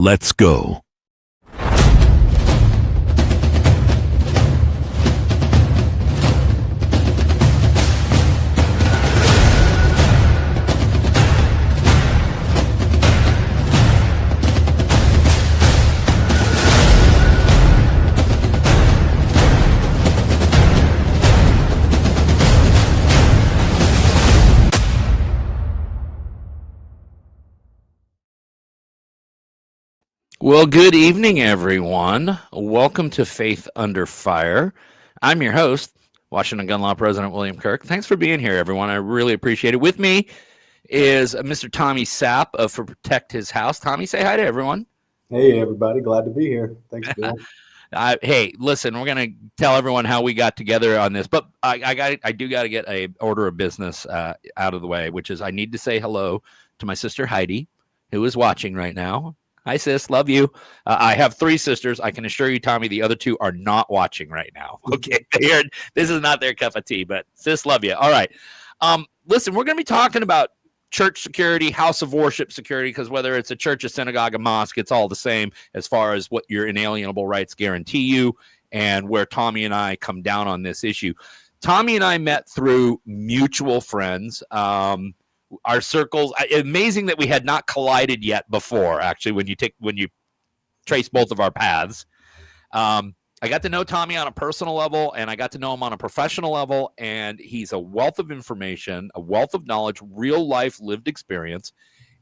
Let's go. Well, good evening, everyone. Welcome to Faith Under Fire. I'm your host, Washington Gun Law President William Kirk. Thanks for being here, everyone. I really appreciate it. With me is Mr. Tommy Sapp of For Protect His House. Tommy, say hi to everyone. Hey, everybody. Glad to be here. Thanks, Bill. Hey, listen, we're going to tell everyone how we got together on this, but I do got to get a order of business out of the way, which is I need to say hello to my sister Heidi, who is watching right now. Hi, sis. Love you. I have three sisters. I can assure you, Tommy, the other two are not watching right now. Okay. This is not their cup of tea, but sis, love you. All right. Listen, we're going to be talking about church security, house of worship security, because whether it's a church, a synagogue, a mosque, it's all the same as far as what your inalienable rights guarantee you and where Tommy and I come down on this issue. Tommy and I met through mutual friends. Our circles, amazing that we had not collided yet before, actually, when you trace both of our paths. I got to know Tommy on a personal level, and I got to know him on a professional level, and he's a wealth of information, a wealth of knowledge, real life lived experience,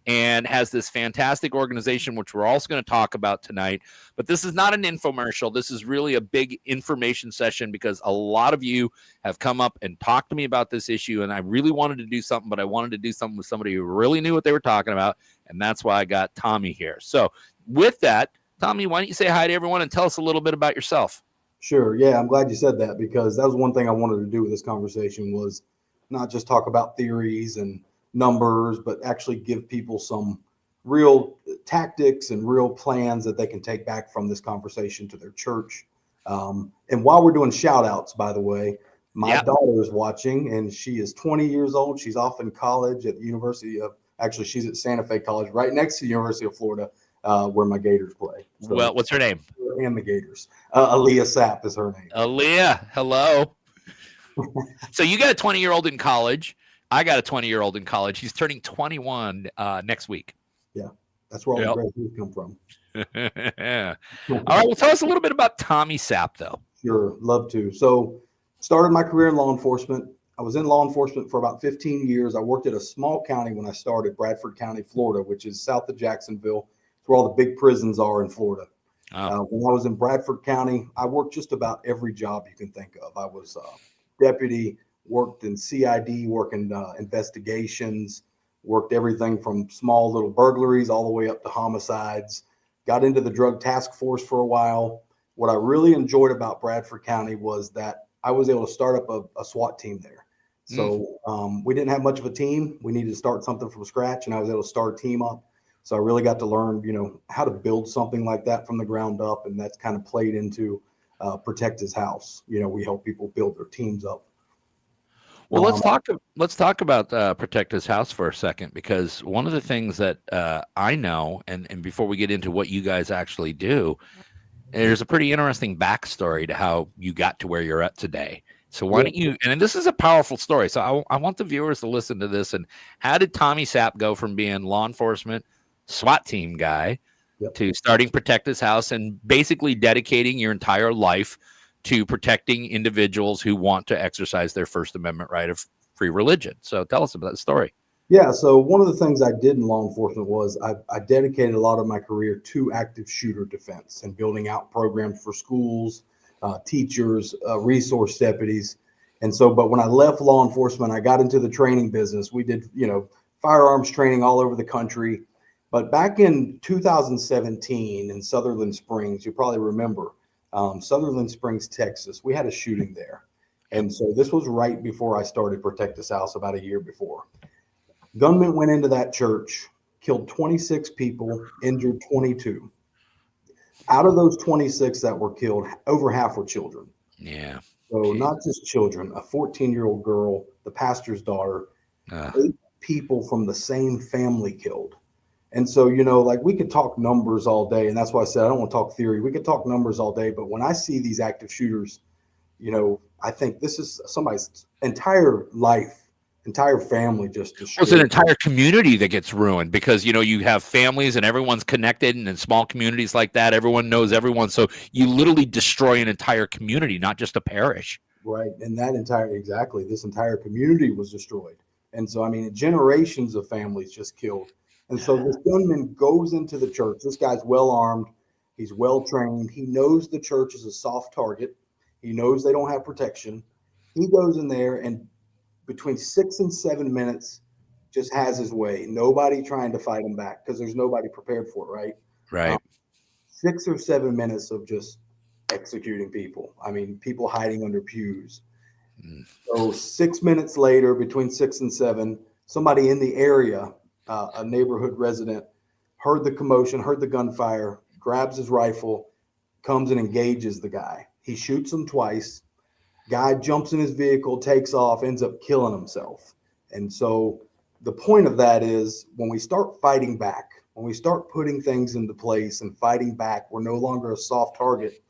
and has this fantastic organization, which we're also going to talk about tonight. But this is not an infomercial. This is really a big information session because a lot of you have come up and talked to me about this issue, and I really wanted to do something, but I wanted to do something with somebody who really knew what they were talking about, and that's why I got Tommy here. So with that, Tommy, why don't you say hi to everyone and tell us a little bit about yourself? Sure. Yeah, I'm glad you said that because that was one thing I wanted to do with this conversation was not just talk about theories and numbers, but actually give people some real tactics and real plans that they can take back from this conversation to their church. And while we're doing shout outs, by the way, my daughter is watching and she is 20 years old. She's off in college at the University of, actually, she's at Santa Fe College, right next to the University of Florida, where my Gators play. So, well, what's her name? And the Gators. Aaliyah Sapp is her name. Aaliyah, hello. So you got a 20-year-old in college. I got a 20-year-old in college. He's turning 21 next week. Yeah, that's where all the great news come from. All right, well, tell us a little bit about Tommy Sapp, though. Sure, love to. So started my career in law enforcement. I was in law enforcement for about 15 years. I worked at a small county when I started, Bradford County, Florida, which is south of Jacksonville. It's where all the big prisons are in Florida. When I was in Bradford County, I worked just about every job you can think of. I was deputy, worked in CID, working investigations, worked everything from small little burglaries all the way up to homicides, got into the drug task force for a while. What I really enjoyed about Bradford County was that I was able to start up a SWAT team there. So we didn't have much of a team. We needed to start something from scratch, and I was able to start a team up. So I really got to learn, how to build something like that from the ground up. And that's kind of played into Protect His House. We help people build their teams up. Well, let's talk about Protect His House for a second, because one of the things that I know, and before we get into what you guys actually do, there's a pretty interesting backstory to how you got to where you're at today. So why don't you, and this is a powerful story. So I want the viewers to listen to this. And how did Tommy Sapp go from being law enforcement SWAT team guy to starting Protect His House and basically dedicating your entire life to protecting individuals who want to exercise their First Amendment right of free religion? So tell us about the story. Yeah. So one of the things I did in law enforcement was I dedicated a lot of my career to active shooter defense and building out programs for schools, teachers, resource deputies. And so, but when I left law enforcement, I got into the training business. We did, firearms training all over the country. But back in 2017 in Sutherland Springs, you probably remember Sutherland Springs, Texas, we had a shooting there. And so this was right before I started Protect This House, about a year before. Gunmen went into that church, killed 26 people, injured 22. Out of those 26 that were killed, over half were children. Yeah. So not just children, a 14-year-old girl, the pastor's daughter, 8 people from the same family killed. And so, like we could talk numbers all day. And that's why I said, I don't want to talk theory. We could talk numbers all day. But when I see these active shooters, I think this is somebody's entire life, entire family just destroyed. It's an entire community that gets ruined because, you have families and everyone's connected, and in small communities like that, everyone knows everyone. So you literally destroy an entire community, not just a parish. Right. And this entire community was destroyed. And so, generations of families just killed. And so this gunman goes into the church. This guy's well armed. He's well trained. He knows the church is a soft target. He knows they don't have protection. He goes in there and between 6 and 7 minutes just has his way. Nobody trying to fight him back because there's nobody prepared for it, right? Right. 6 or 7 minutes of just executing people. People hiding under pews. So 6 minutes later, between 6 and 7, somebody in the area, a neighborhood resident, heard the commotion, heard the gunfire, grabs his rifle, comes and engages the guy. He shoots him twice. Guy jumps in his vehicle, takes off, ends up killing himself. And so the point of that is when we start fighting back, when we start putting things into place and fighting back, we're no longer a soft target.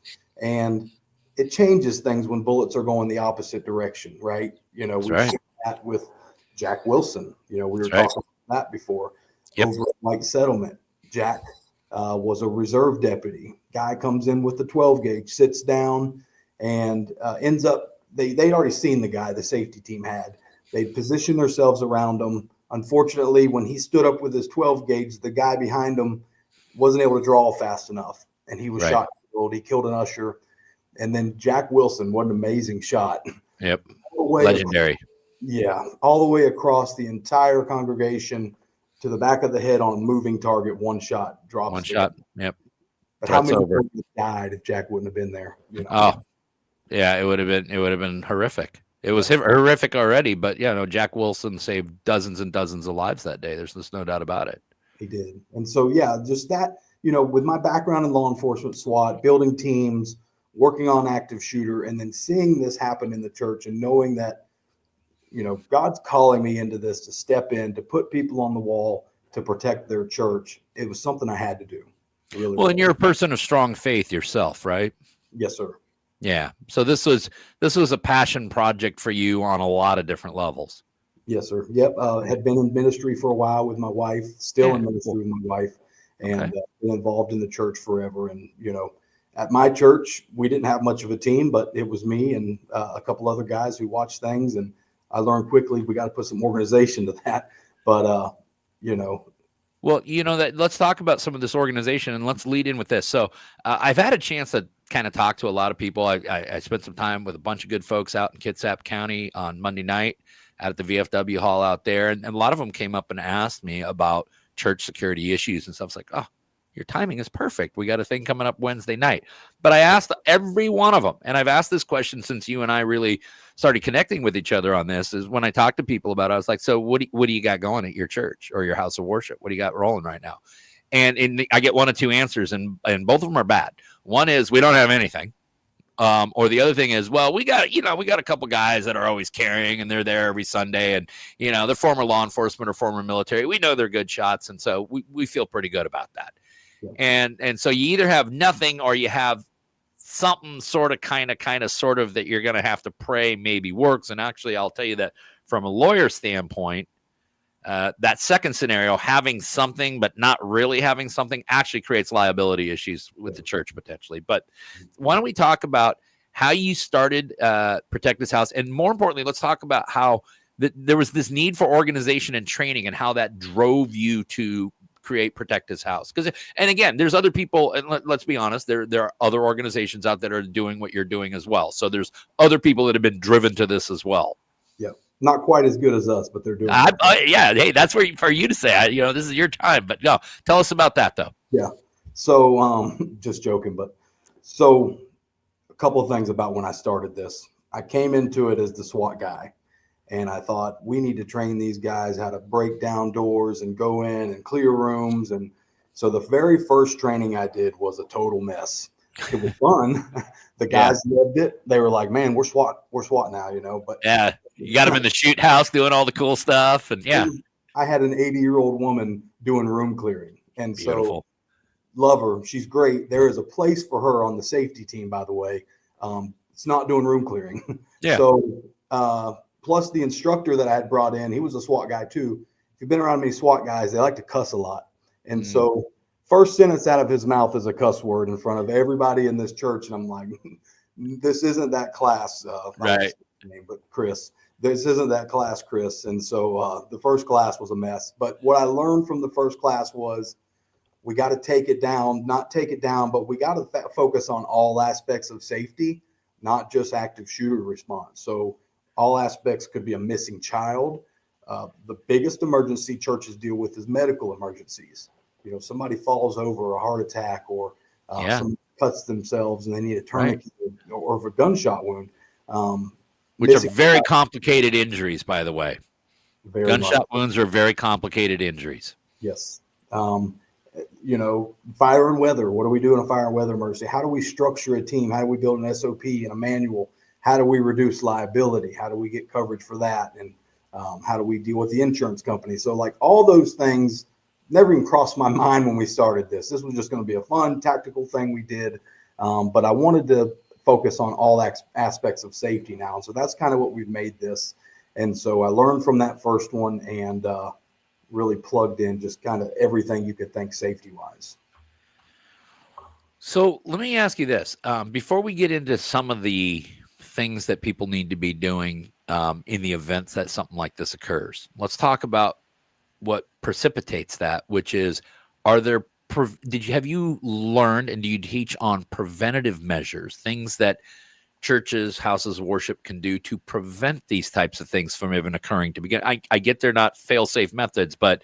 And it changes things when bullets are going the opposite direction, right? We've seen that with Jack Wilson. We were talking about that before. Yep. Over at White Settlement, Jack was a reserve deputy. Guy comes in with the 12 gauge, sits down, and ends up, they'd already seen the guy the safety team had. They positioned themselves around him. Unfortunately, when he stood up with his 12 gauge, the guy behind him wasn't able to draw fast enough, and he was shot. He killed an usher. And then Jack Wilson, what an amazing shot. Yep. Legendary. All the way across the entire congregation to the back of the head on a moving target, one shot, drops. One shot. Yep. But how many people would have died if Jack wouldn't have been there? Oh, yeah, it would have been horrific. It was horrific already, but Jack Wilson saved dozens and dozens of lives that day. There's just no doubt about it. He did. And so, just that, with my background in law enforcement, SWAT, building teams, working on active shooter, and then seeing this happen in the church and knowing that, God's calling me into this to step in, to put people on the wall, to protect their church. It was something I had to do. Really well, and you're a person of strong faith yourself, right? Yes, sir. Yeah. So this was a passion project for you on a lot of different levels. Yes, sir. Yep. Had been in ministry for a while with my wife, still in ministry with my wife, and been involved in the church forever. And, at my church, we didn't have much of a team, but it was me and a couple other guys who watched things. And I learned quickly, we got to put some organization to that. But, Well, that let's talk about some of this organization and let's lead in with this. So I've had a chance to kind of talk to a lot of people. I spent some time with a bunch of good folks out in Kitsap County on Monday night out at the VFW hall out there. And a lot of them came up and asked me about church security issues and stuff. It's like, oh, your timing is perfect. We got a thing coming up Wednesday night. But I asked every one of them, and I've asked this question since you and I really started connecting with each other on this, is when I talk to people about it, I was like, so what do you got going at your church or your house of worship? What do you got rolling right now? And I get one of two answers, and both of them are bad. One is we don't have anything. Or the other thing is, well, we got a couple guys that are always carrying and they're there every Sunday, and, they're former law enforcement or former military. We know they're good shots. And so we feel pretty good about that. Yeah. And so you either have nothing or you have something sort of that you're going to have to pray maybe works. And actually, I'll tell you that from a lawyer standpoint, that second scenario, having something but not really having something, actually creates liability issues with the church potentially. But why don't we talk about how you started Protect This House? And more importantly, let's talk about how there was this need for organization and training and how that drove you to create Protect This House. And again, there's other people, and let's be honest, there are other organizations out there that are doing what you're doing as well. So there's other people that have been driven to this as well. Yeah. Not quite as good as us, but they're doing yeah. Hey, that's for you to say, this is your time, but no, tell us about that though. Yeah. So, just joking, but so a couple of things about when I started this. I came into it as the SWAT guy, and I thought we need to train these guys how to break down doors and go in and clear rooms. And so the very first training I did was a total mess. It was fun. The guys loved it. They were like, man, we're SWAT now, but yeah, you got them in the shoot house doing all the cool stuff. And yeah, I had an 80-year-old woman doing room clearing. And so Beautiful. love her. She's great. There is a place for her on the safety team, by the way. It's not doing room clearing. Yeah. So, plus the instructor that I had brought in, he was a SWAT guy too. If you've been around many SWAT guys, they like to cuss a lot. And so first sentence out of his mouth is a cuss word in front of everybody in this church. And I'm like, this isn't that class. Right. Name, but Chris, this isn't that class, Chris. And so the first class was a mess. But what I learned from the first class was we got to take it down, not take it down, but we got to focus on all aspects of safety, not just active shooter response. So all aspects could be a missing child. The biggest emergency churches deal with is medical emergencies. You know, somebody falls over, a heart attack, or somebody cuts themselves and they need a tourniquet, or a gunshot wound. Which are very complicated injuries, by the way. Gunshot wounds are very complicated injuries. Yes. You know, fire and weather. What do we do in a fire and weather emergency? How do we structure a team? How do we build an SOP and a manual? How do we reduce liability? How do we get coverage for that? And how do we deal with the insurance company? So like all those things never even crossed my mind when we started this. This was just going to be a fun tactical thing we did. But I wanted to focus on all aspects of safety now. And so that's kind of what we've made this. And so I learned from that first one and really plugged in just kind of everything you could think safety wise. So let me ask you this. Before we get into some of the things that people need to be doing in the events that something like this occurs, let's talk about what precipitates that, which is, have you learned and do you teach on preventative measures, things that churches, houses of worship can do to prevent these types of things from even occurring to begin? I get they're not fail-safe methods, but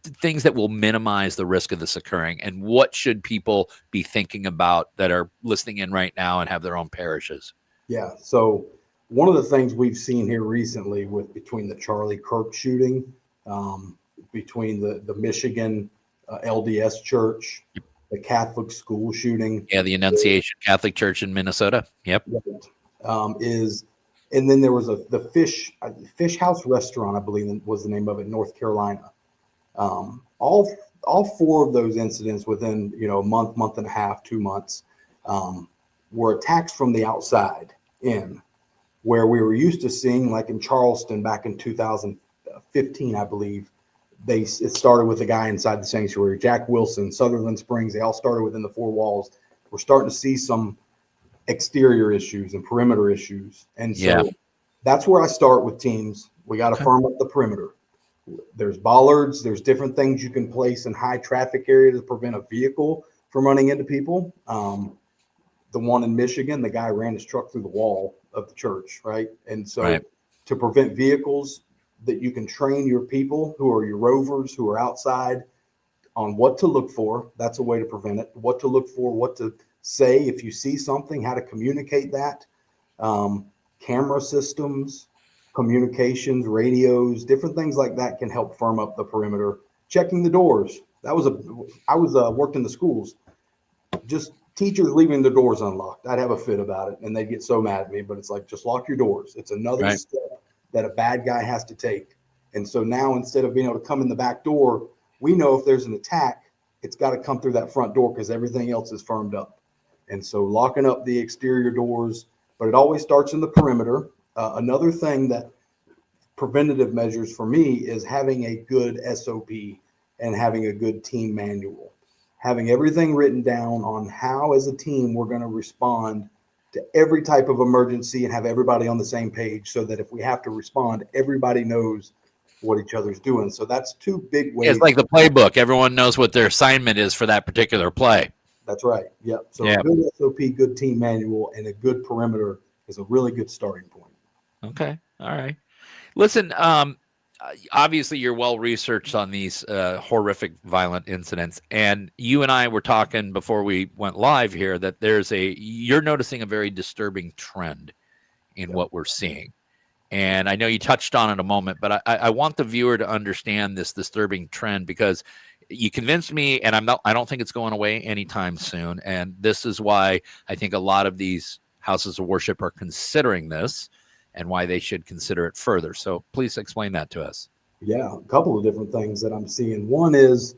things that will minimize the risk of this occurring. And what should people be thinking about that are listening in right now and have their own parishes? Yeah. So one of the things we've seen here recently between the Charlie Kirk shooting, between the Michigan LDS church, the Catholic school shooting. Yeah, the Annunciation Catholic Church in Minnesota. Yep. And then there was the Fish House Restaurant, I believe was the name of it, North Carolina. All four of those incidents within a month and a half, 2 months, were attacks from the outside in, where we were used to seeing, like in Charleston back in 2015, I believe. It started with a guy inside the sanctuary, Jack Wilson, Sutherland Springs. They all started within the four walls. We're starting to see some exterior issues and perimeter issues. And so that's where I start with teams. We got to firm up the perimeter. There's bollards. There's different things you can place in high traffic areas to prevent a vehicle from running into people. The one in Michigan, the guy ran his truck through the wall of the church, right? And so to prevent vehicles, that you can train your people who are your rovers, who are outside, on what to look for. That's a way to prevent it. What to look for, what to say if you see something, how to communicate that. Camera systems, communications, radios, different things like that can help firm up the perimeter. Checking the doors. I was worked in the schools. Just teachers leaving the doors unlocked. I'd have a fit about it, and they'd get so mad at me. But it's like, just lock your doors. It's another step that a bad guy has to take. And so now, instead of being able to come in the back door, we know if there's an attack, it's got to come through that front door because everything else is firmed up. And so locking up the exterior doors, but it always starts in the perimeter. Another thing that preventative measures for me is having a good SOP and having a good team manual, having everything written down on how as a team we're going to respond to every type of emergency and have everybody on the same page, so that if we have to respond, everybody knows what each other's doing. So that's two big ways. It's like the playbook. Everyone knows what their assignment is for that particular play. That's right. Yep. So a good SOP, good team manual, and a good perimeter is a really good starting point. Okay. All right. Listen, obviously you're well researched on these horrific violent incidents, and you and I were talking before we went live here that you're noticing a very disturbing trend in what we're seeing. And I know you touched on it a moment, but I want the viewer to understand this disturbing trend, because you convinced me, and I don't think it's going away anytime soon. And this is why I think a lot of these houses of worship are considering this, and why they should consider it further. So please explain that to us. Yeah, a couple of different things that I'm seeing. One is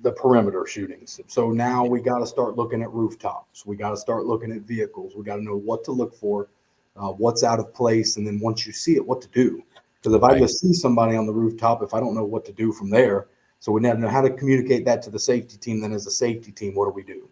the perimeter shootings. So now we got to start looking at rooftops. We got to start looking at vehicles. We got to know what to look for, what's out of place, and then once you see it, what to do. Because if I Right. just see somebody on the rooftop, if I don't know what to do from there, so we need to know how to communicate that to the safety team. Then, as a safety team, what do we do?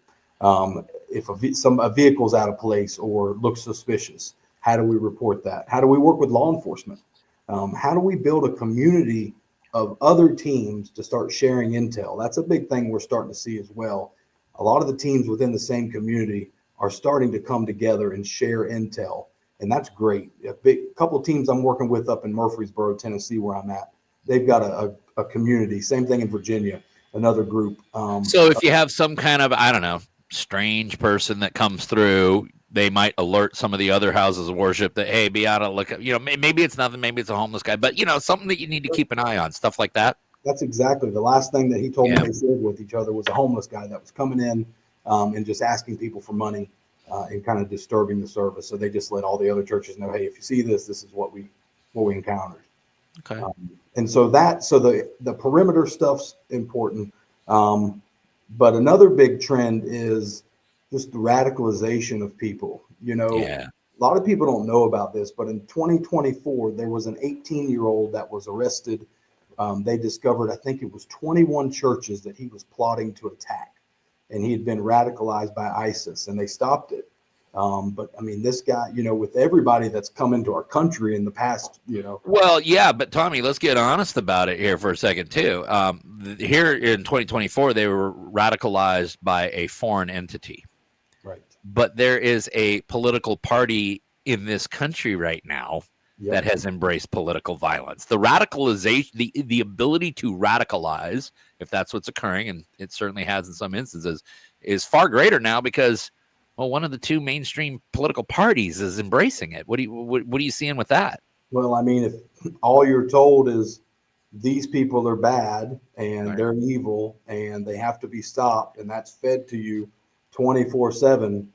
If a vehicle's out of place or looks suspicious, how do we report that? How do we work with law enforcement? How do we build a community of other teams to start sharing intel? That's a big thing we're starting to see as well. A lot of the teams within the same community are starting to come together and share intel, and that's great. A couple of teams I'm working with up in Murfreesboro, Tennessee, where I'm at, they've got a community. Same thing in Virginia, another group. So if you have some kind of, I don't know, strange person that comes through, they might alert some of the other houses of worship that, hey, be out of look. Maybe it's nothing, maybe it's a homeless guy, but something that you need to keep an eye on, stuff like that. That's exactly the last thing that he told me Yeah. they shared with each other was a homeless guy that was coming in and just asking people for money and kind of disturbing the service. So they just let all the other churches know, hey, if you see this, this is what we encountered. Okay. And so the perimeter stuff's important. But another big trend is just the radicalization of people. Yeah. A lot of people don't know about this, but in 2024, there was an 18-year-old that was arrested. They discovered, I think it was 21 churches that he was plotting to attack, and he had been radicalized by ISIS, and they stopped it. But I mean, this guy, with everybody that's come into our country in the past, Well, yeah, but Tommy, let's get honest about it here for a second too. Here in 2024, they were radicalized by a foreign entity. right. But there is a political party in this country right now that Yep. has embraced political violence. The radicalization, the ability to radicalize, if that's what's occurring, and it certainly has in some instances, is far greater now because, well, one of the two mainstream political parties is embracing it. What are you seeing with that? Well, I mean, if all you're told is these people are bad and Right. they're evil and they have to be stopped, and that's fed to you 24/7,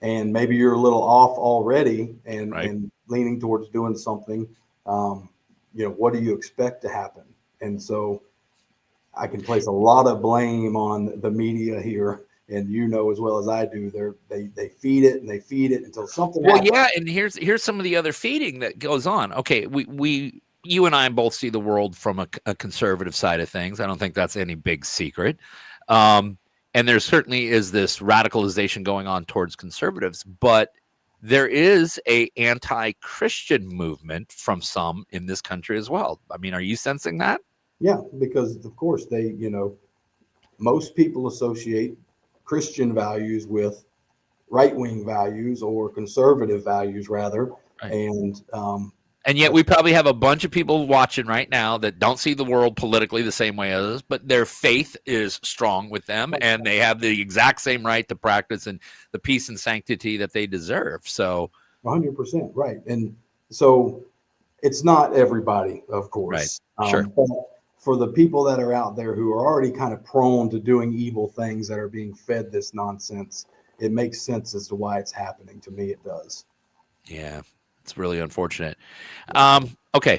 and maybe you're a little off already Right. and leaning towards doing something, what do you expect to happen? And so I can place a lot of blame on the media here, and as well as I do, they feed it and they feed it until something Well, happens. yeah, and here's some of the other feeding that goes on. Okay, you and I both see the world from a conservative side of things. I don't think that's any big secret. And there certainly is this radicalization going on towards conservatives, but there is a anti-Christian movement from some in this country as well. I mean, are you sensing that? Yeah, because of course most people associate Christian values with right wing values or conservative values, rather. Right. And And yet we probably have a bunch of people watching right now that don't see the world politically the same way as us, but their faith is strong with them and they have the exact same right to practice and the peace and sanctity that they deserve. So 100% right. And so it's not everybody, of right. course. Sure. But for the people that are out there who are already kind of prone to doing evil things that are being fed this nonsense, it makes sense as to why it's happening. To me, it does. Yeah. It's really unfortunate. Okay.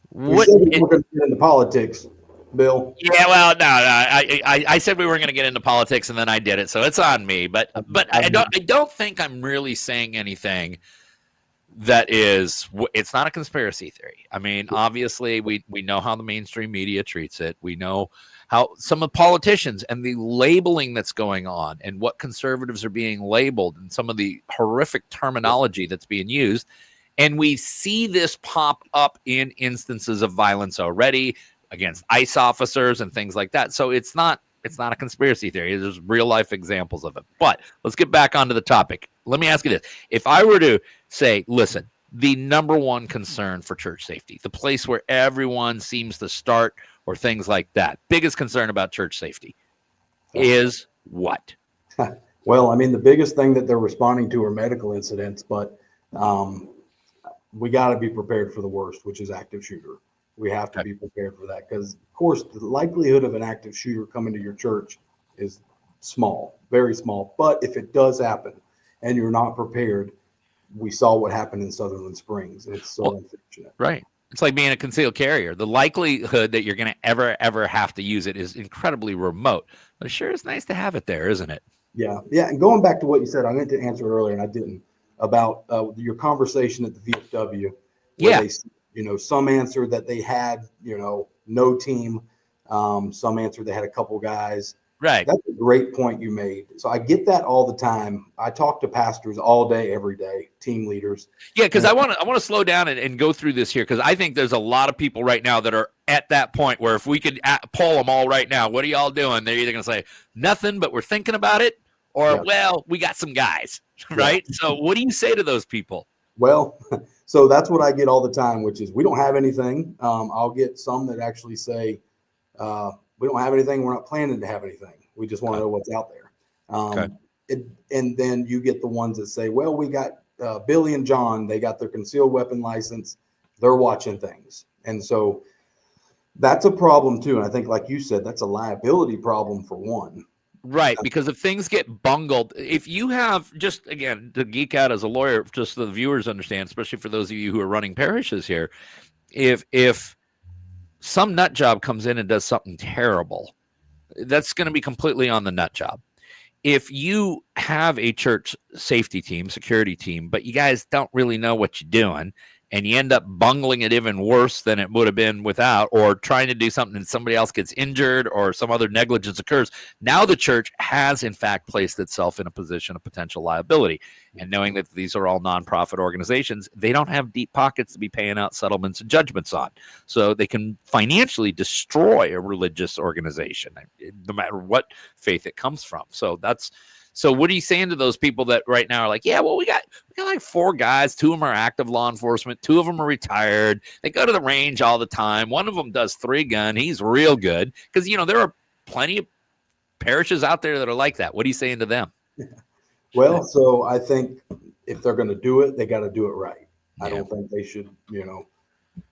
We What said we weren't going to get into politics, Bill. Yeah, well, no, I said we weren't going to get into politics, and then I did it, so it's on me. But I don't think I'm really saying anything that is. It's not a conspiracy theory. I mean, obviously, we know how the mainstream media treats it. We know how some of the politicians and the labeling that's going on, and what conservatives are being labeled, and some of the horrific terminology that's being used. And we see this pop up in instances of violence already against ICE officers and things like that. So it's not a conspiracy theory. There's real life examples of it. But let's get back onto the topic. Let me ask you this. If I were to say, listen, the number one concern for church safety, the place where everyone seems to start or things like that, biggest concern about church safety is what? Well, I mean, the biggest thing that they're responding to are medical incidents, but we got to be prepared for the worst, which is active shooter. We have to be prepared for that because, of course, the likelihood of an active shooter coming to your church is small, very small. But if it does happen and you're not prepared, we saw what happened in Sutherland Springs. It's so unfortunate. Right. It's like being a concealed carrier. The likelihood that you're going to ever have to use it is incredibly remote. But it sure is nice to have it there, isn't it? Yeah. Yeah. And going back to what you said, I meant to answer earlier and I didn't, about your conversation at the VFW, where Yeah. they, some answered that they had, no team. Some answered they had a couple guys. Right. That's a great point you made. So I get that all the time. I talk to pastors all day, every day, team leaders. Yeah, because I want to slow down and go through this here, because I think there's a lot of people right now that are at that point where if we could poll them all right now, what are y'all doing? They're either going to say nothing, but we're thinking about it, or well, we got some guys, right? Yeah. So what do you say to those people? Well, so that's what I get all the time, which is we don't have anything. I'll get some that actually say, we don't have anything. We're not planning to have anything. We just want to know what's out there. And then you get the ones that say, well, we got Billy and John. They got their concealed weapon license. They're watching things. And so that's a problem too. And I think, like you said, that's a liability problem for one. Right, because if things get bungled, if you have, just again, to geek out as a lawyer, just so the viewers understand, especially for those of you who are running parishes here, if some nut job comes in and does something terrible, that's going to be completely on the nut job. If you have a church safety team, security team, but you guys don't really know what you're doing, and you end up bungling it even worse than it would have been without, or trying to do something and somebody else gets injured or some other negligence occurs, now the church has in fact placed itself in a position of potential liability. And knowing that these are all nonprofit organizations, they don't have deep pockets to be paying out settlements and judgments on. So they can financially destroy a religious organization, no matter what faith it comes from. So what are you saying to those people that right now are like, yeah, well, we got like 4 guys, 2 of them are active law enforcement, 2 of them are retired. They go to the range all the time. One of them does 3-gun. He's real good. Because, there are plenty of parishes out there that are like that. What are you saying to them? Well, so I think if they're going to do it, they got to do it right. I don't think they should,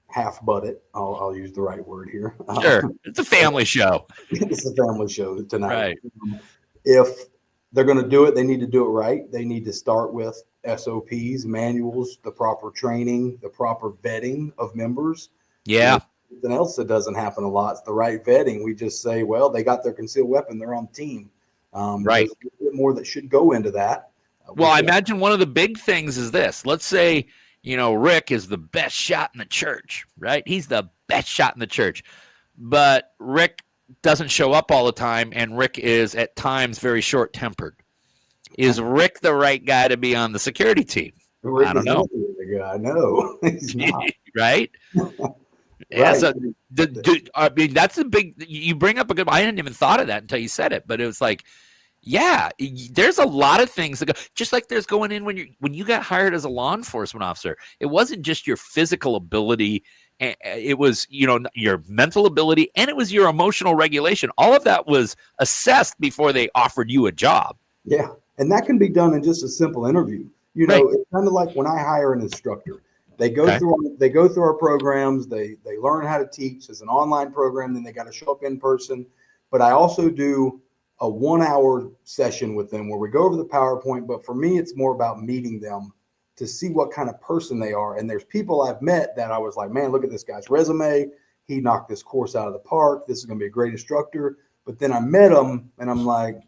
half butt it. I'll use the right word here. Sure. It's a family show. It's a family show tonight. Right. If they're going to do it, they need to do it right. They need to start with SOPs, manuals, the proper training, the proper vetting of members. Yeah. Something else that doesn't happen a lot is the right vetting. We just say, well, they got their concealed weapon, they're on the team. Right. There's a bit more that should go into that. Well, I imagine one of the big things is this. Let's say, Rick is the best shot in the church, right? He's the best shot in the church. But Rick doesn't show up all the time, and Rick is at times very short-tempered. Is Rick the right guy to be on the security team? Rick I don't know. I know. He's not. Right? Yeah. Right. So, I mean, that's a big. You bring up a good. I hadn't even thought of that until you said it, but it was like, yeah, there's a lot of things that go. Just like there's going in when you got hired as a law enforcement officer, it wasn't just your physical ability. It was, your mental ability, and it was your emotional regulation. All of that was assessed before they offered you a job. Yeah. And that can be done in just a simple interview. Right. It's kind of like when I hire an instructor, they go through our programs. They learn how to teach. It's an online program. Then they got to show up in person. But I also do a 1-hour session with them where we go over the PowerPoint. But for me, it's more about meeting them to see what kind of person they are. And there's people I've met that I was like, man, look at this guy's resume. He knocked this course out of the park. This is going to be a great instructor. But then I met him and I'm like,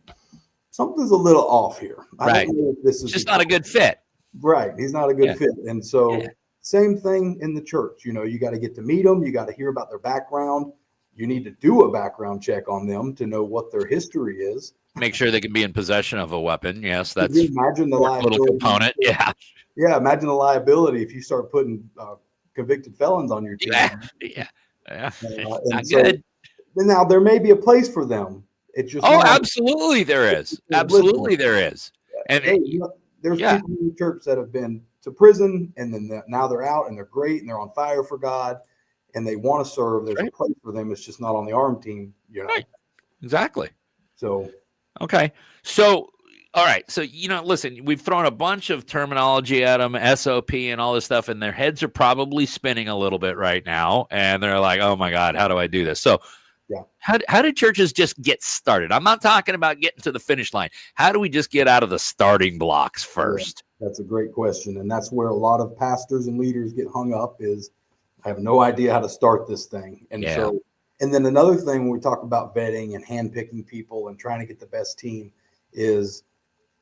something's a little off here. I don't know if this is just not a good fit. Right. He's not a good fit. And so same thing in the church. You got to get to meet them. You got to hear about their background. You need to do a background check on them to know what their history is. Make sure they can be in possession of a weapon. Yes, that's imagine the little component. Yeah. Yeah. Imagine the liability if you start putting convicted felons on your team. Yeah. Not good. Now there may be a place for them. It's just absolutely there is. Absolutely there is. And there's people in the church that have been to prison and then now they're out and they're great and they're on fire for God and they want to serve. There's a place for them. It's just not on the arm team, Right. Exactly. So okay. So all right. So listen, we've thrown a bunch of terminology at them, SOP and all this stuff, and their heads are probably spinning a little bit right now. And they're like, oh my God, how do I do this? So yeah. How do churches just get started? I'm not talking about getting to the finish line. How do we just get out of the starting blocks first? Yeah, that's a great question. And that's where a lot of pastors and leaders get hung up is I have no idea how to start this thing. And so, and then another thing when we talk about vetting and handpicking people and trying to get the best team is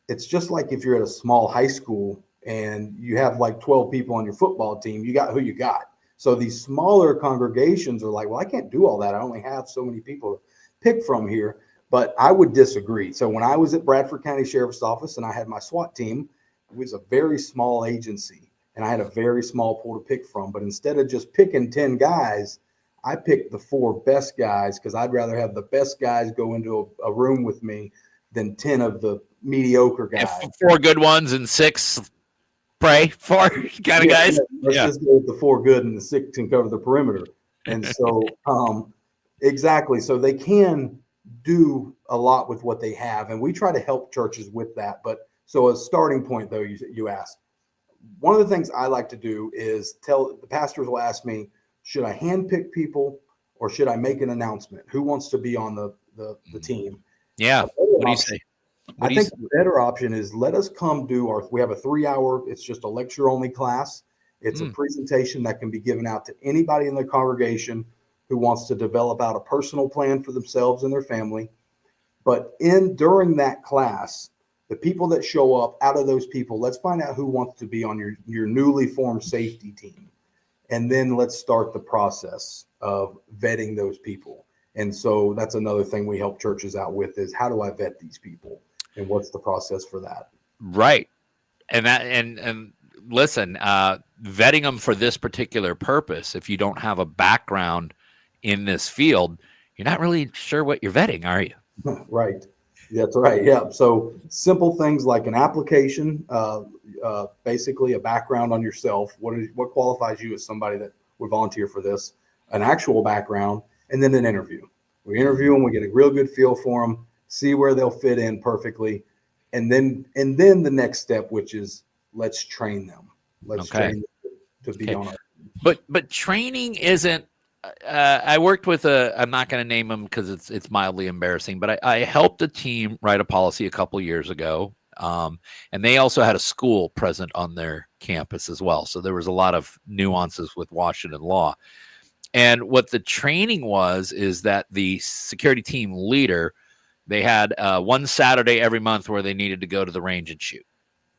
it's just like if you're at a small high school and you have like 12 people on your football team, you got who you got. So these smaller congregations are like, well, I can't do all that. I only have so many people to pick from here. But I would disagree. So when I was at Bradford County Sheriff's Office and I had my SWAT team, it was a very small agency and I had a very small pool to pick from. But instead of just picking 10 guys, I picked the 4 best guys because I'd rather have the best guys go into a room with me than 10 of the mediocre guys. 4 good ones and 6 pray for kind of guys. Let's just go with the 4 good and the 6 can cover the perimeter. And so, exactly. So they can do a lot with what they have. And we try to help churches with that. But so a starting point, though, you asked, one of the things I like to do is tell the pastors will ask me, should I handpick people or should I make an announcement? Who wants to be on the team? Yeah. What do you say? I think the better option is let us come do we have a 3-hour, it's just a lecture only class. It's a presentation that can be given out to anybody in the congregation who wants to develop out a personal plan for themselves and their family. But during that class, the people that show up, out of those people, let's find out who wants to be on your newly formed safety team. And then let's start the process of vetting those people. And so that's another thing we help churches out with is how do I vet these people? And what's the process for that? Right. And listen, vetting them for this particular purpose, if you don't have a background in this field, you're not really sure what you're vetting, are you? Right. That's right. Yeah. So simple things like an application, basically a background on yourself. What qualifies you as somebody that would volunteer for this? An actual background, and then an interview. We interview them. We get a real good feel for them, see where they'll fit in perfectly, and then the next step, which is let's train them. Let's train them to be on it. But training isn't. I worked with I'm not going to name them because it's mildly embarrassing, but I helped a team write a policy a couple of years ago. And they also had a school present on their campus as well. So there was a lot of nuances with Washington law. And what the training is that the security team leader, they had one Saturday every month where they needed to go to the range and shoot.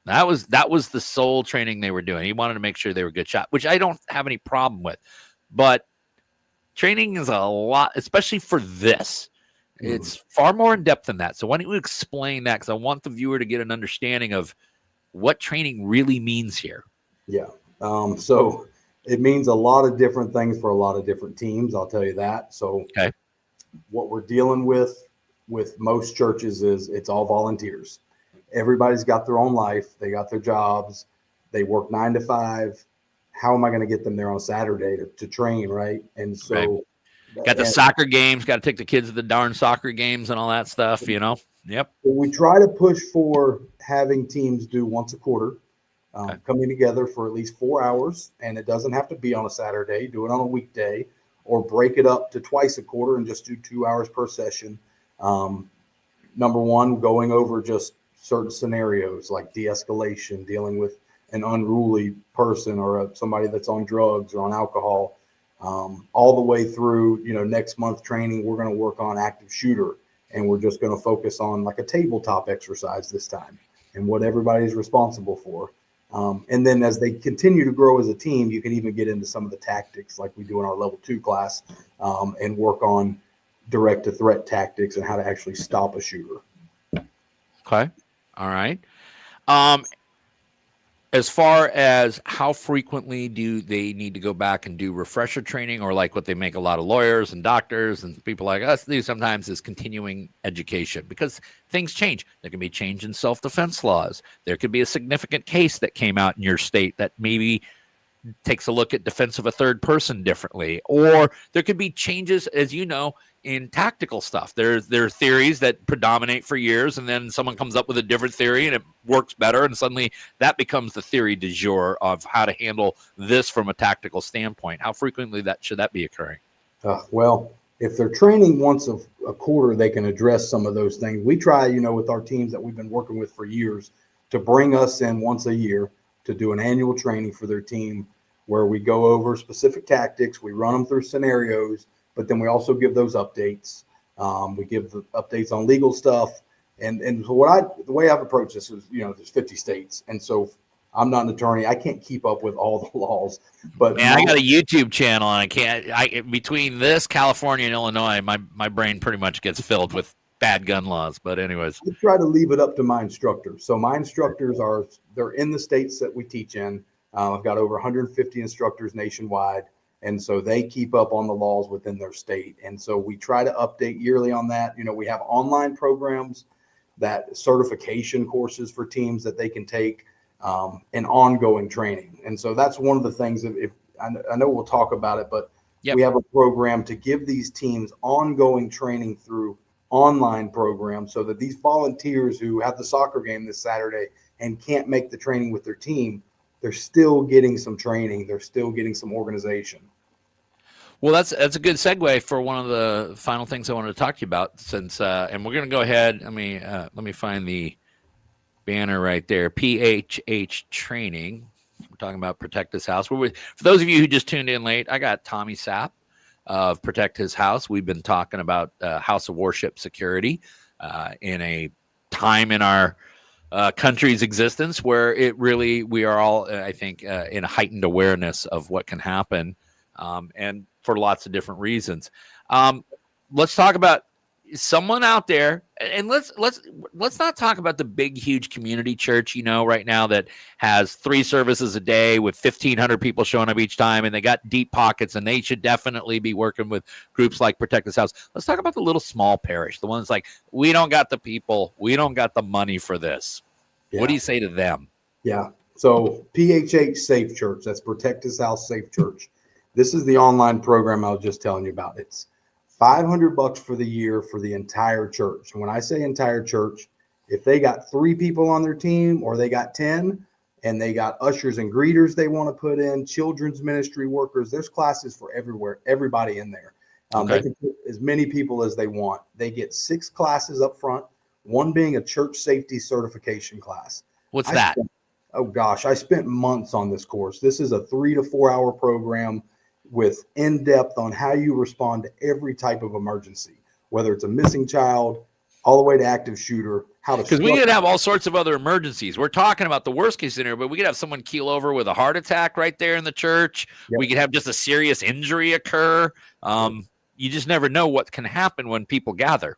That was the sole training they were doing. He wanted to make sure they were a good shot, which I don't have any problem with. But training is a lot, especially for this. It's far more in depth than that. So why don't you explain that? Because I want the viewer to get an understanding of what training really means here. Yeah. So it means a lot of different things for a lot of different teams. I'll tell you that. So what we're dealing with most churches is it's all volunteers. Everybody's got their own life. They got their jobs. They work 9 to 5. How am I going to get them there on Saturday to train, right? And so got the soccer games, got to take the kids to the darn soccer games and all that stuff, you know? Yep. We try to push for having teams do once a quarter, coming together for at least 4 hours. And it doesn't have to be on a Saturday. Do it on a weekday or break it up to twice a quarter and just do 2 hours per session. Number one, going over just certain scenarios like de-escalation, dealing with an unruly person or somebody that's on drugs or on alcohol, all the way through, next month training, we're going to work on active shooter and we're just going to focus on like a tabletop exercise this time and what everybody's responsible for. And then as they continue to grow as a team, you can even get into some of the tactics like we do in our level 2 class and work on direct to threat tactics and how to actually stop a shooter. Okay. All right. As far as how frequently do they need to go back and do refresher training, or like what they make a lot of lawyers and doctors and people like us do sometimes is continuing education, because things change. There can be change in self-defense laws. There could be a significant case that came out in your state that maybe takes a look at defense of a third person differently, or there could be changes, as you know, in tactical stuff. There are theories that predominate for years, and then someone comes up with a different theory and it works better, and suddenly that becomes the theory du jour of how to handle this from a tactical standpoint. How frequently should that be occurring? Well, if they're training once a quarter, they can address some of those things. We try, with our teams that we've been working with for years to bring us in once a year to do an annual training for their team where we go over specific tactics. We run them through scenarios, but then we also give those updates. We give the updates on legal stuff. And so the way I've approached this is, there's 50 states. And so I'm not an attorney. I can't keep up with all the laws, but man, I got a YouTube channel and between this, California and Illinois, my brain pretty much gets filled with bad gun laws. But anyways, I try to leave it up to my instructors. So my instructors they're in the states that we teach in. I've got over 150 instructors nationwide. And so they keep up on the laws within their state. And so we try to update yearly on that. We have online programs, that certification courses for teams that they can take, and ongoing training. And so that's one of the things that I know we'll talk about it, but we have a program to give these teams ongoing training through online programs so that these volunteers who have the soccer game this Saturday and can't make the training with their team, they're still getting some training. They're still getting some organization. Well, that's a good segue for one of the final things I wanted to talk to you about. Since and we're going to go ahead. Let me find the banner right there. PHH training. We're talking about Protect His House. For those of you who just tuned in late, I got Tommy Sapp of Protect His House. We've been talking about house of worship security in a time in our country's existence where we are all, I think, in a heightened awareness of what can happen, and for lots of different reasons. Let's talk about someone out there, and let's not talk about the big, huge community church, right now that has 3 services a day with 1,500 people showing up each time, and they got deep pockets, and they should definitely be working with groups like Protect This House. Let's talk about the little small parish, the ones like, we don't got the people, we don't got the money for this. Yeah. What do you say to them? Yeah. So PHH Safe Church, that's Protect His House Safe Church. This is the online program I was just telling you about. It's $500 for the year for the entire church. And when I say entire church, if they got 3 people on their team or they got 10 and they got ushers and greeters they want to put in, children's ministry workers, there's classes for everybody in there. They can put as many people as they want. They get 6 classes up front, one being a church safety certification class. What's that? I spent months on this course. This is a 3 to 4 hour program with in-depth on how you respond to every type of emergency, whether it's a missing child all the way to active shooter. Because we could have all sorts of other emergencies. We're talking about the worst case scenario, but we could have someone keel over with a heart attack right there in the church. Yep. We could have just a serious injury occur. You just never know what can happen when people gather.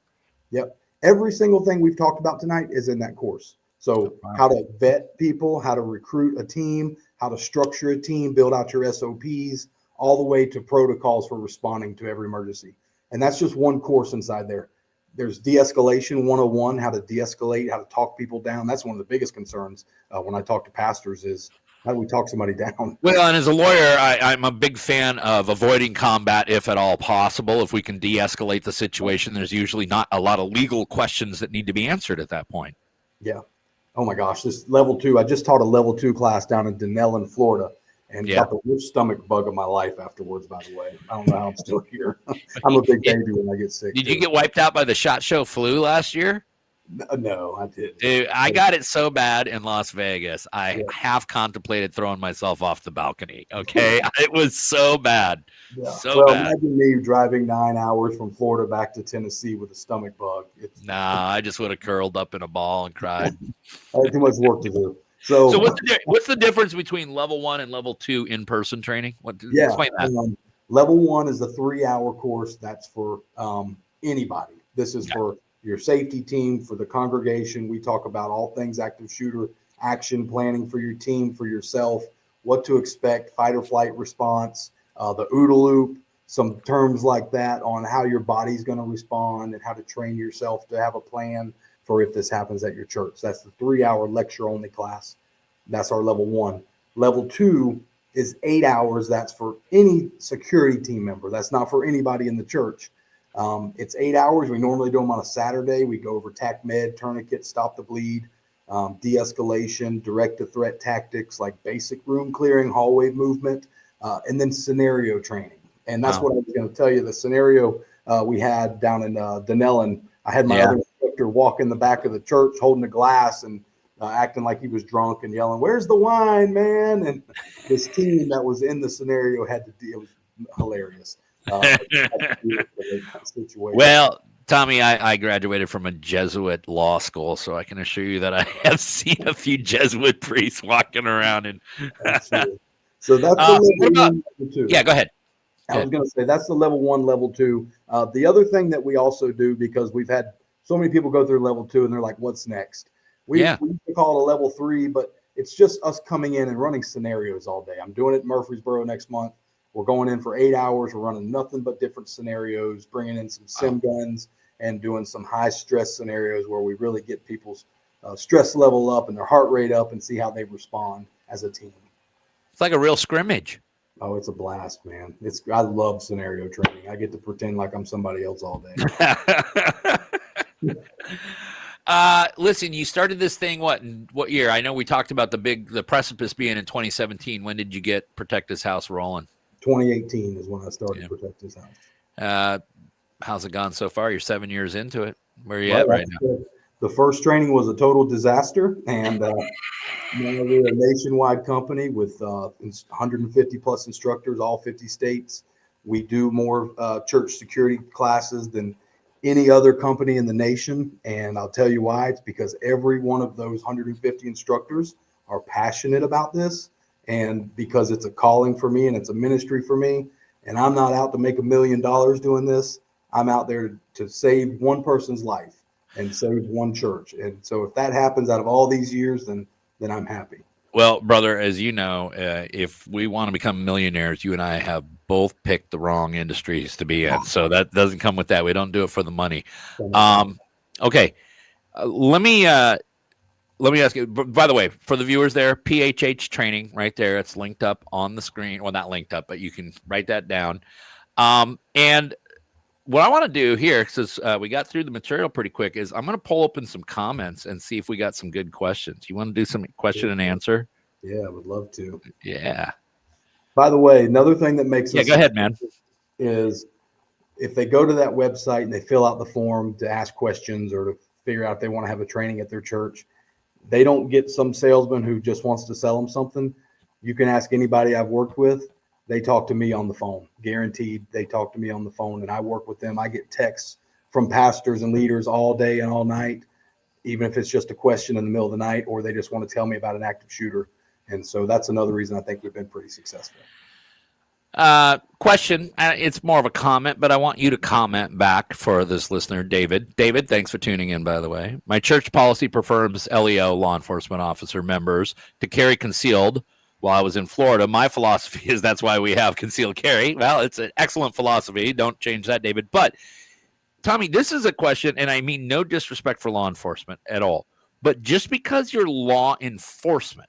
Yep. Every single thing we've talked about tonight is in that course. So how to vet people, how to recruit a team, how to structure a team, build out your SOPs, all the way to protocols for responding to every emergency. And that's just one course inside there. There's de-escalation 101, how to de-escalate, how to talk people down. That's one of the biggest concerns when I talk to pastors is, how do we talk somebody down? Well, and as a lawyer, I'm a big fan of avoiding combat if at all possible. If we can de-escalate the situation, there's usually not a lot of legal questions that need to be answered at that point. Yeah. Oh my gosh, this level 2, I just taught a level 2 class down in Denellen, Florida. And got the worst stomach bug of my life afterwards, by the way. I don't know how I'm still here. I'm a big baby when I get sick. Did you get wiped out by the SHOT Show flu last year? No, I didn't. Dude, I got it so bad in Las Vegas. I half contemplated throwing myself off the balcony. Okay. It was so bad. Yeah. So bad. Imagine me driving 9 hours from Florida back to Tennessee with a stomach bug. I just would have curled up in a ball and cried. I had too much work to do. So what's the difference between level 1 and level 2 in-person training? Explain that. Level 1 is the 3-hour course. That's for anybody. This is for your safety team, for the congregation. We talk about all things active shooter, action planning for your team, for yourself, what to expect, fight or flight response, the OODA loop, some terms like that on how your body's going to respond and how to train yourself to have a plan for if this happens at your church. That's the 3-hour lecture only class. That's our level 1. Level 2 is 8 hours. That's for any security team member. That's not for anybody in the church. It's 8 hours. We normally do them on a Saturday. We go over TAC med, tourniquet, stop the bleed, de-escalation, direct to threat tactics like basic room clearing, hallway movement, and then scenario training. And that's what I was going to tell you. The scenario we had down in Denellen, I had my other instructor walk in the back of the church holding a glass, and acting like he was drunk and yelling, "Where's the wine, man?" And this team that was in the scenario had to deal. It was hilarious. Situation. Well, Tommy, I graduated from a Jesuit law school, so I can assure you that I have seen a few Jesuit priests walking around. And so that's the what about? level 2. Yeah, go ahead. I was going to say that's the level 1, level 2. The other thing that we also do, because we've had so many people go through level 2 and they're like, "What's next?" We used to call it a level 3, but it's just us coming in and running scenarios all day. I'm doing it in Murfreesboro next month. We're going in for 8 hours. We're running nothing but different scenarios, bringing in some sim guns and doing some high stress scenarios where we really get people's stress level up and their heart rate up and see how they respond as a team. It's like a real scrimmage. Oh, it's a blast, man. I love scenario training. I get to pretend like I'm somebody else all day. Listen, you started this thing what year? I know we talked about the precipice being in 2017. When did you get Protect This House rolling? 2018 is when I started Protect This House. How's it gone so far? You're 7 years into it. Where are you at right now? Good. The first training was a total disaster, and now we're a nationwide company with 150 plus instructors, all 50 states. We do more church security classes than any other company in the nation, and I'll tell you why. It's because every one of those 150 instructors are passionate about this, and because it's a calling for me and it's a ministry for me, and I'm not out to make $1 million doing this. I'm out there to save one person's life and save one church. And so if that happens out of all these years, then I'm happy. Well, brother, as you know, if we want to become millionaires, you and I have both picked the wrong industries to be in. So that doesn't come with that. We don't do it for the money. Okay. Let me ask you, by the way, for the viewers there, PHH training right there. It's linked up on the screen. Well, not linked up, but you can write that down. And what I want to do here, because we got through the material pretty quick, is I'm going to pull open some comments and see if we got some good questions. You want to do some question and answer? Yeah, I would love to. Yeah. By the way, another thing that makes go ahead, man. Is if they go to that website and they fill out the form to ask questions or to figure out if they want to have a training at their church, they don't get some salesman who just wants to sell them something. You can ask anybody I've worked with. They talk to me on the phone, guaranteed. They talk to me on the phone, and I work with them. I get texts from pastors and leaders all day and all night, even if it's just a question in the middle of the night, or they just want to tell me about an active shooter. And so that's another reason I think we've been pretty successful. Question. It's more of a comment, but I want you to comment back for this listener, David. David, thanks for tuning in, by the way. My church policy prefers LEO, law enforcement officer members, to carry concealed. While I was in Florida, my philosophy is that's why we have concealed carry. Well, it's an excellent philosophy. Don't change that, David. But, Tommy, this is a question, and I mean no disrespect for law enforcement at all. But just because you're law enforcement,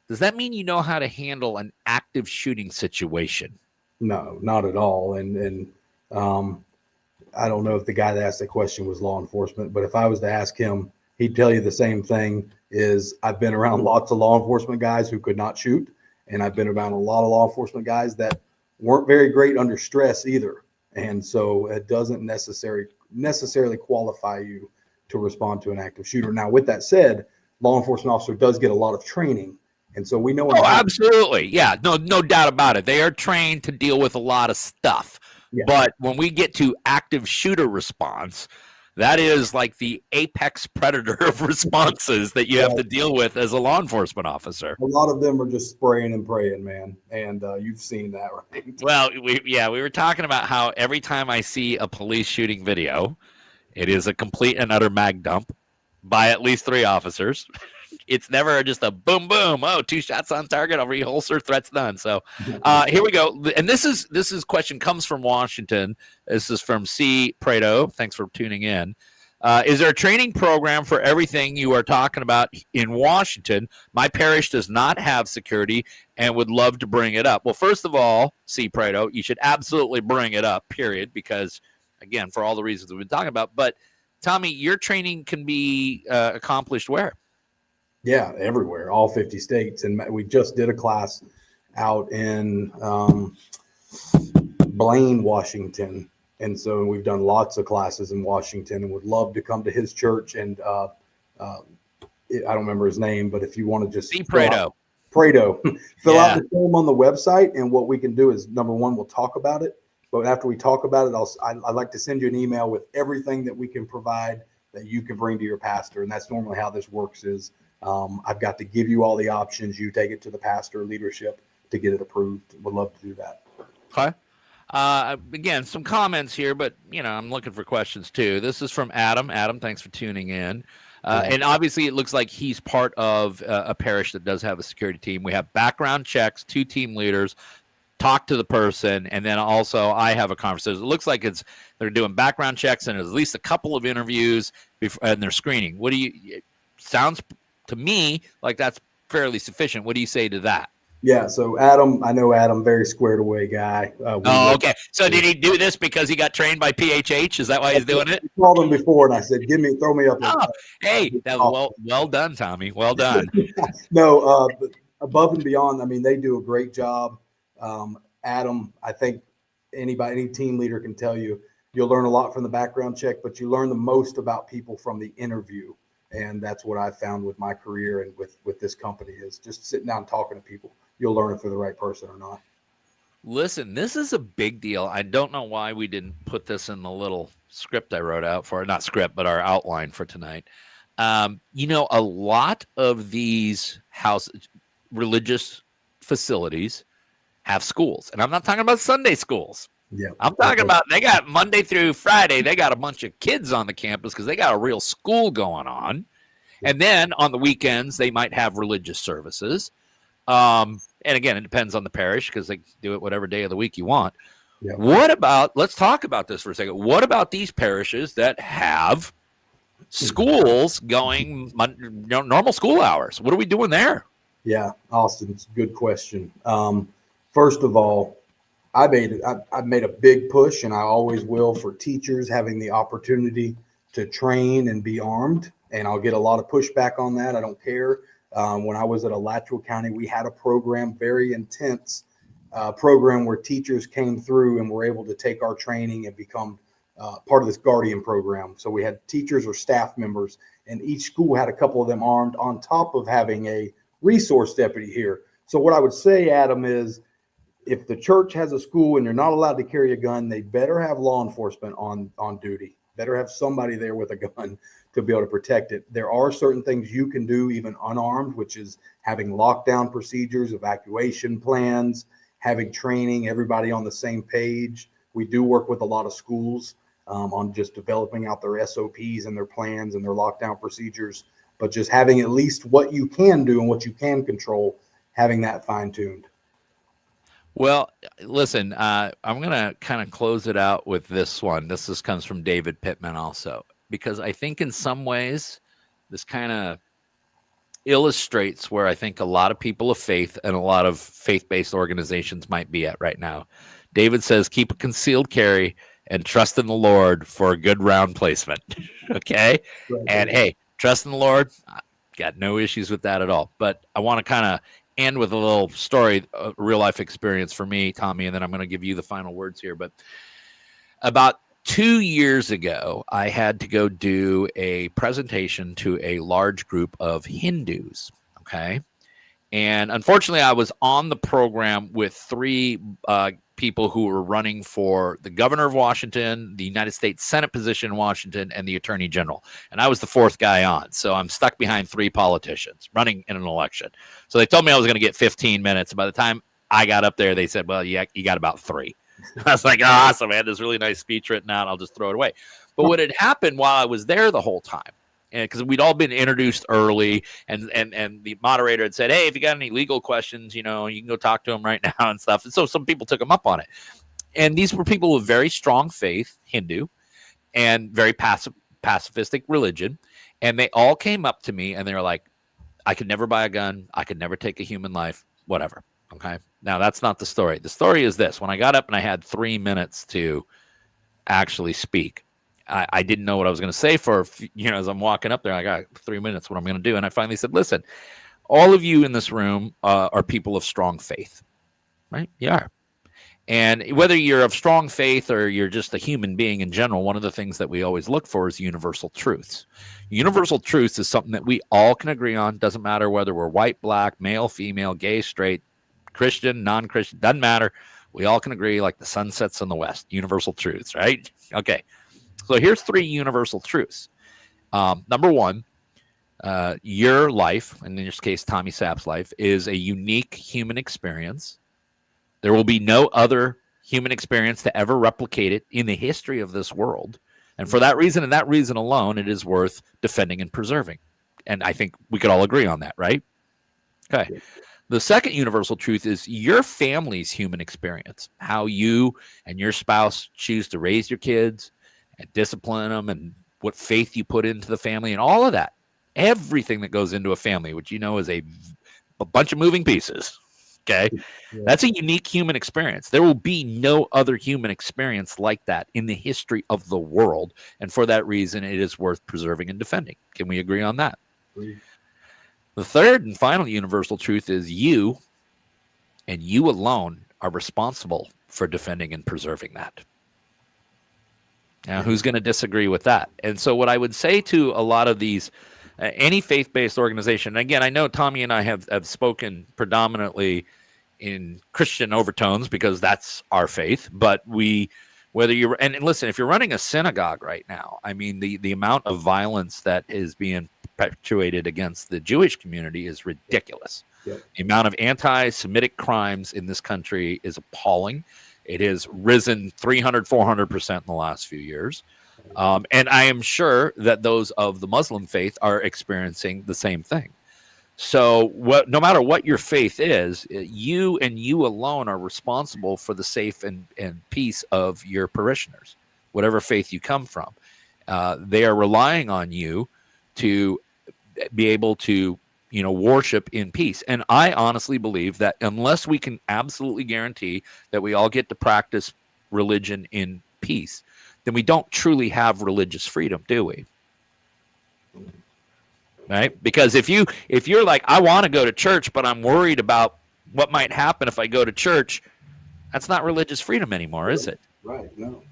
does that mean you know how to handle an active shooting situation? No, not at all. And I don't know if the guy that asked the question was law enforcement, but if I was to ask him, he'd tell you the same thing. Is I've been around lots of law enforcement guys who could not shoot, and I've been around a lot of law enforcement guys that weren't very great under stress either. And so it doesn't necessarily qualify you to respond to an active shooter. Now, with that said, law enforcement officer does get a lot of training, and so we know. Oh, absolutely, yeah, no doubt about it. They are trained to deal with a lot of stuff. Yeah. But when we get to active shooter response, that is like the apex predator of responses that you have to deal with as a law enforcement officer. A lot of them are just spraying and praying, man. And you've seen that, right? Well, we were talking about how every time I see a police shooting video, it is a complete and utter mag dump by at least 3 officers. It's never just a boom, boom. Oh, 2 shots on target. I'll reholster. Threat's done. So here we go. And this is question comes from Washington. This is from C. Prado. Thanks for tuning in. Is there a training program for everything you are talking about in Washington? My parish does not have security and would love to bring it up. Well, first of all, C. Prado, you should absolutely bring it up, period, because, again, for all the reasons we've been talking about. But, Tommy, your training can be accomplished where? Yeah, everywhere, all 50 states. And we just did a class out in Blaine, Washington. And so we've done lots of classes in Washington and would love to come to his church and I don't remember his name, but if you want to just See Prado. fill out the form on the website, and what we can do is, number one, we'll talk about it. But after we talk about it, I'd like to send you an email with everything that we can provide that you can bring to your pastor. And that's normally how this works is I've got to give you all the options. You take it to the pastor leadership to get it approved. Would love to do that. Okay. Again, some comments here, but I'm looking for questions too. This is from Adam. Adam, thanks for tuning in. And obviously it looks like he's part of a parish that does have a security team. We have background checks, 2 team leaders, talk to the person, and then also I have a conversation. It looks like they're doing background checks and at least a couple of interviews and they're screening. Sounds to me like that's fairly sufficient. What do you say to that? Yeah, so Adam, I know Adam, very squared away guy. Okay. So did he do this because he got trained by PHH? Is that why he's doing it? I called him before and I said, throw me up. Hey, well done, Tommy. Well done. No, but above and beyond, I mean, they do a great job. Adam, I think any team leader can tell you, you'll learn a lot from the background check, but you learn the most about people from the interview. And that's what I found with my career and with this company is just sitting down and talking to people. You'll learn if they're the right person or not. Listen, this is a big deal. I don't know why we didn't put this in the little script I wrote out for, not script, but our outline for tonight. A lot of these religious facilities have schools, and I'm not talking about Sunday schools. Yeah, I'm talking about they got Monday through Friday. They got a bunch of kids on the campus because they got a real school going on. And then on the weekends, they might have religious services. And again, it depends on the parish because they do it whatever day of the week you want. Yeah. Let's talk about this for a second. What about these parishes that have schools going normal school hours? What are we doing there? Yeah, Austin, it's a good question. First of all, I've made a big push, and I always will, for teachers having the opportunity to train and be armed. And I'll get a lot of pushback on that. I don't care. When I was at Alachua County, we had a program, very intense program, where teachers came through and were able to take our training and become part of this Guardian program. So we had teachers or staff members, and each school had a couple of them armed on top of having a resource deputy here. So what I would say, Adam, is if the church has a school and you're not allowed to carry a gun, they better have law enforcement on duty. Better have somebody there with a gun to be able to protect it. There are certain things you can do even unarmed, which is having lockdown procedures, evacuation plans, having training, everybody on the same page. We do work with a lot of schools on just developing out their SOPs and their plans and their lockdown procedures, but just having at least what you can do and what you can control, having that fine-tuned. Well, listen, I'm going to kind of close it out with this one. This comes from David Pittman also, because I think in some ways this kind of illustrates where I think a lot of people of faith and a lot of faith-based organizations might be at right now. David says, keep a concealed carry and trust in the Lord for a good round placement. Okay. Right. And hey, trust in the Lord. Got no issues with that at all. But I want to kind of end with a little story, a real life experience for me, Tommy, and then I'm going to give you the final words here. But about 2 years ago, I had to go do a presentation to a large group of Hindus. Okay. And unfortunately, I was on the program with 3 people who were running for the governor of Washington, the United States Senate position in Washington, and the attorney general. And I was the 4th guy on. So I'm stuck behind 3 politicians running in an election. So they told me I was going to get 15 minutes. By the time I got up there, they said, well, yeah, you got about 3. I was like, oh, awesome. I had this really nice speech written out. I'll just throw it away. But what had happened while I was there the whole time, because we'd all been introduced early, and the moderator had said, hey, if you got any legal questions, you can go talk to them right now and stuff. And so some people took them up on it. And these were people with very strong faith, Hindu, and very pacifistic religion. And they all came up to me and they were like, I could never buy a gun. I could never take a human life, whatever. Okay. Now that's not the story. The story is this. When I got up and I had 3 minutes to actually speak, I didn't know what I was going to say as I'm walking up there, I got 3 minutes, what I'm going to do. And I finally said, listen, all of you in this room are people of strong faith, right? You are. And whether you're of strong faith or you're just a human being in general, one of the things that we always look for is universal truths. Universal truths is something that we all can agree on. Doesn't matter whether we're white, black, male, female, gay, straight, Christian, non-Christian, doesn't matter. We all can agree like the sun sets in the west. Universal truths, right? Okay. So here's 3 universal truths. Number 1, your life, and in this case, Tommy Sapp's life, is a unique human experience. There will be no other human experience to ever replicate it in the history of this world. And for that reason and that reason alone, it is worth defending and preserving. And I think we could all agree on that, right? Okay. The second universal truth is your family's human experience, how you and your spouse choose to raise your kids and discipline them and what faith you put into the family and all of that. Everything that goes into a family, which is a bunch of moving pieces. Okay. Yeah. That's a unique human experience. There will be no other human experience like that in the history of the world. And for that reason, it is worth preserving and defending. Can we agree on that? Agree. The third and final universal truth is you and you alone are responsible for defending and preserving that. Now, who's going to disagree with that? And so what I would say to a lot of these, any faith-based organization, again, I know Tommy and I have spoken predominantly in Christian overtones because that's our faith, but whether you're, and listen, if you're running a synagogue right now, I mean, the amount of violence that is being perpetuated against the Jewish community is ridiculous. Yep. The amount of anti-Semitic crimes in this country is appalling. It has risen 300, 400% in the last few years. And I am sure that those of the Muslim faith are experiencing the same thing. So no matter what your faith is, you and you alone are responsible for the safe and peace of your parishioners, whatever faith you come from. They are relying on you to be able to, worship in peace. And I honestly believe that unless we can absolutely guarantee that we all get to practice religion in peace, then we don't truly have religious freedom, do we? Right? Because if you're like, I want to go to church, but I'm worried about what might happen if I go to church, that's not religious freedom anymore, is it? Right. No.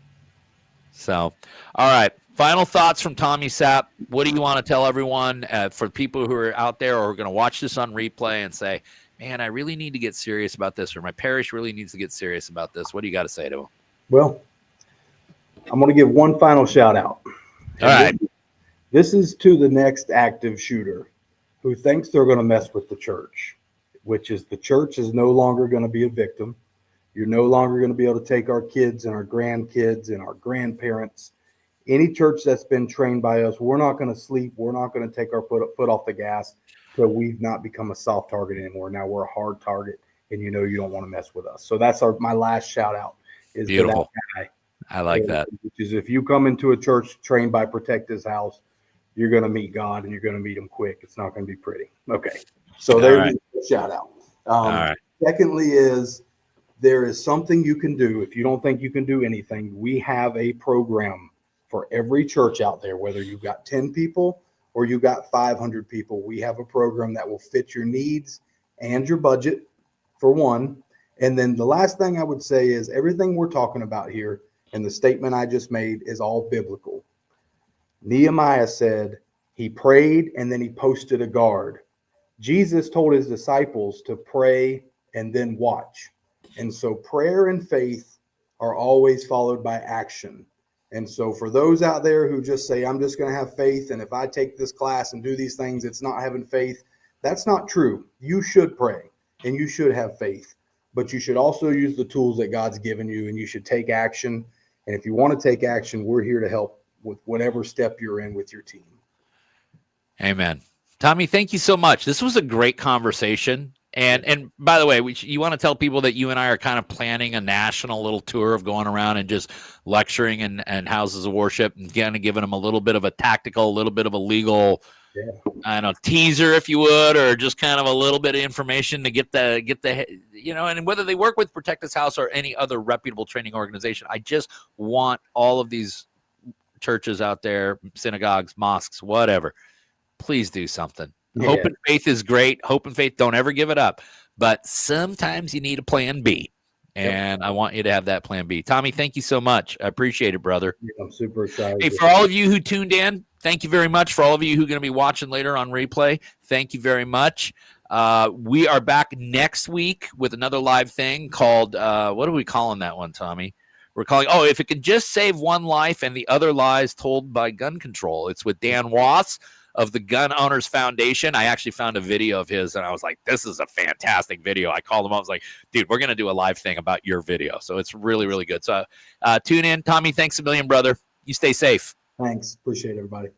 So, all right. Final thoughts from Tommy Sapp. What do you want to tell everyone for people who are out there or are going to watch this on replay and say, man, I really need to get serious about this, or my parish really needs to get serious about this? What do you got to say to them? Well, I'm going to give one final shout out. All right. This is to the next active shooter who thinks they're going to mess with the church, which is the church is no longer going to be a victim. You're no longer going to be able to take our kids and our grandkids and our grandparents. Any church that's been trained by us, we're not going to sleep. We're not going to take our foot off the gas till we've not become a soft target anymore. Now we're a hard target, and you don't want to mess with us. So that's my last shout out. Is beautiful. To that guy. I like that. Which is if you come into a church trained by Protect His House, you're going to meet God and you're going to meet him quick. It's not going to be pretty. Okay. So there's a shout out. All right. Secondly there is something you can do. If you don't think you can do anything, we have a program for every church out there, whether you've got 10 people or you got 500 people. We have a program that will fit your needs and your budget, for one. And then the last thing I would say is everything we're talking about here and the statement I just made is all biblical. Nehemiah said he prayed and then he posted a guard. Jesus told his disciples to pray and then watch. And so prayer and faith are always followed by action. And so for those out there who just say, I'm just going to have faith, and if I take this class and do these things, it's not having faith, that's not true. You should pray and you should have faith, but you should also use the tools that God's given you, and you should take action. And if you want to take action, we're here to help with whatever step you're in with your team. Amen. Tommy, thank you so much. This was a great conversation. And by the way, you want to tell people that you and I are kind of planning a national little tour of going around and just lecturing and houses of worship and kind of giving them a little bit of a tactical, a little bit of a legal, I don't know, teaser, if you would, or just kind of a little bit of information to get the, and whether they work with Protect This House or any other reputable training organization. I just want all of these churches out there, synagogues, mosques, whatever, please do something. Yeah. Hope and faith is great. Hope and faith, don't ever give it up. But sometimes you need a plan B. And I want you to have that plan B. Tommy, thank you so much. I appreciate it, brother. Yeah, I'm super excited. Hey, for all of you who tuned in, thank you very much. For all of you who are going to be watching later on replay, thank you very much. We are back next week with another live thing called, what are we calling that one, Tommy? We're calling, if it could just save one life and the other lies told by gun control. It's with Dan Wass of the Gun Owners Foundation. I actually found a video of his, and I was like, this is a fantastic video. I called him up. I was like, dude, we're going to do a live thing about your video. So it's really, really good. So tune in. Tommy, thanks a million, brother. You stay safe. Thanks. Appreciate it, everybody.